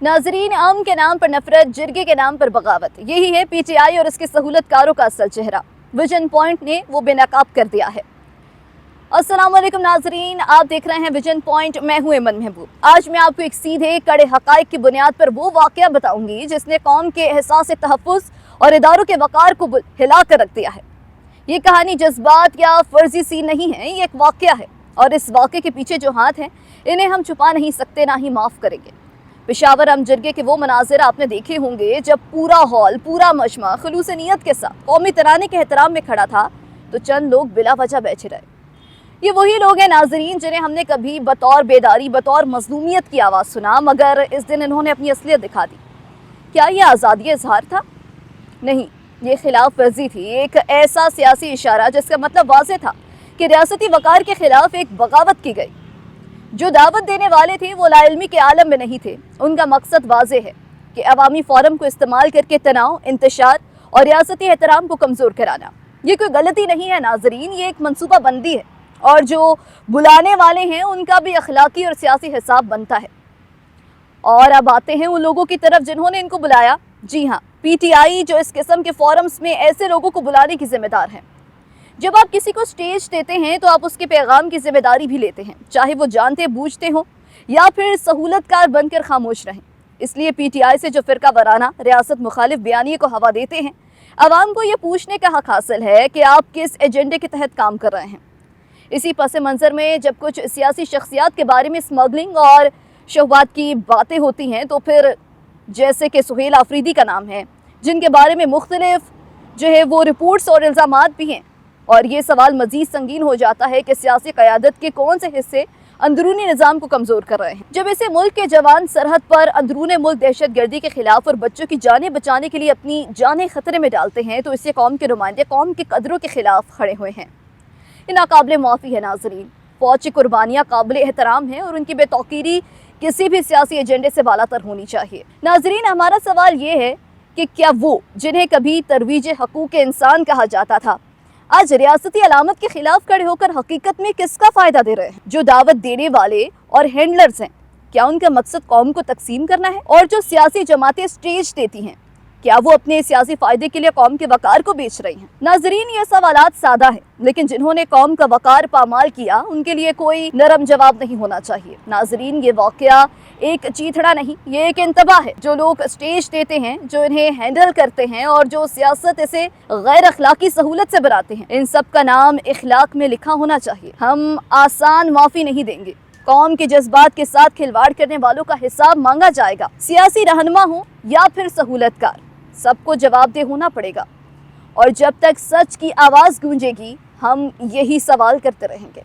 नाजरीन, अम के नाम पर नफरत, जिरगे के नाम पर बगावत, यही है पीटीआई और इसके सहूलतकारों का असल चेहरा। विजन पॉइंट ने वो बेनकाब कर दिया है। अस्सलाम वालेकुम नाजरीन, आप देख रहे हैं विजन पॉइंट। मैं हूं एमन महबूब। आज मैं आपको एक सीधे कड़े हकाइक की बुनियाद पर वो वाकया बताऊंगी जिसने कौम के एहसास तहफ़्फ़ुज़ और इदारों के वक़ार को हिला कर रख दिया है। ये कहानी जज्बात या फर्जी सी नहीं है, ये एक वाकया है और इस वाक़े के पीछे जो हाथ हैं इन्हें हम छुपा नहीं सकते, ना ही माफ़ करेंगे। पेशावर अम जिरगे के वो मनाजिर आपने देखे होंगे जब पूरा हॉल, पूरा मजमा खुलूस नीयत के साथ कौमी तराने के एहतराम में खड़ा था तो चंद लोग बिला वजह बैठे रहे। ये वही लोग हैं नाजरीन जिन्हें हमने कभी बतौर बेदारी, बतौर मजलूमियत की आवाज़ सुना, मगर इस दिन इन्होंने अपनी असलियत दिखा दी। क्या ये आज़ादी इज़हार था? नहीं, ये खिलाफ वर्जी थी। एक ऐसा सियासी इशारा जिसका मतलब वाज़ेह था कि रियासती वक़ार के खिलाफ एक बगावत की गई। जो दावत देने वाले थे वो लाइल्मी के आलम में नहीं थे। उनका मकसद वाज़ेह है कि अवामी फोरम को इस्तेमाल करके तनाव, इंतशार और रियासती एहतराम को कमज़ोर कराना। ये कोई गलती नहीं है नाजरीन, ये एक मनसूबा बंदी है और जो बुलाने वाले हैं उनका भी अखलाकी और सियासी हिसाब बनता है। और अब आते हैं उन लोगों की तरफ जिन्होंने इनको बुलाया। जी हाँ, पीटीआई जो इस किस्म के फोरम्स में ऐसे लोगों को बुलाने की जिम्मेदार है। जब आप किसी को स्टेज देते हैं तो आप उसके पैगाम की जिम्मेदारी भी लेते हैं, चाहे वो जानते बूझते हो या फिर सहूलतकार बनकर खामोश रहें। इसलिए पीटीआई से जो फ़िरका वाराना रियासत मुखालिफ बयानिए को हवा देते हैं, अवाम को ये पूछने का हक हासिल है कि आप किस एजेंडे के तहत काम कर रहे हैं। इसी पस मंज़र में जब कुछ सियासी शख्सियात के बारे में स्मगलिंग और शहवात की बातें होती हैं तो फिर जैसे कि सुहेल आफरीदी का नाम है, जिनके बारे में मुख्तलिफ जो है वो रिपोर्ट्स और इल्ज़ामात भी हैं। और ये सवाल मज़ीद संगीन हो जाता है कि सियासी क़यादत के कौन से हिस्से अंदरूनी निज़ाम को कमज़ोर कर रहे हैं। जब ऐसे मुल्क के जवान सरहद पर अंदरून मुल्क दहशत गर्दी के खिलाफ और बच्चों की जानें बचाने के लिए अपनी जानें ख़तरे में डालते हैं तो इससे कौम के नुमाइंदे कौम के कदरों के खिलाफ खड़े हुए हैं। ये नाकाबिले मुआफ़ी है नाजरीन। फ़ौज की कुर्बानियाँ काबिल एहतराम हैं और उनकी बेतौकीरी किसी भी सियासी एजेंडे से बालातर होनी चाहिए। नाजरीन, हमारा सवाल ये है कि क्या वो जिन्हें कभी तरवीज हकूक़ इंसान कहा जाता था आज रियासती अलामत के खिलाफ खड़े होकर हकीकत में किसका फ़ायदा दे रहे हैं? जो दावत देने वाले और हैंडलर्स हैं, क्या उनका मकसद कौम को तकसीम करना है? और जो सियासी जमातें स्टेज देती हैं, क्या वो अपने सियासी फ़ायदे के लिए कौम के वक़ार को बेच रही हैं? नाजरीन, ये सवालात सादा है, लेकिन जिन्होंने कौम का वक़ार पामाल किया उनके लिए कोई नरम जवाब नहीं होना चाहिए। नाजरीन, ये वाक़या एक चीथड़ा नहीं, ये एक इंतबाह है। जो लोग स्टेज देते हैं, जो इन्हें हैंडल करते हैं और जो सियासत इसे गैर अखलाकी सहूलत से बनाते हैं, इन सब का नाम इखलाक में लिखा होना चाहिए। हम आसान माफ़ी नहीं देंगे। कौम के जज्बात के साथ खिलवाड़ करने वालों का हिसाब मांगा जाएगा। सियासी रहनुमा हो या फिर सहूलतकार, सबको जवाबदेह होना पड़ेगा। और जब तक सच की आवाज़ गूंजेगी हम यही सवाल करते रहेंगे।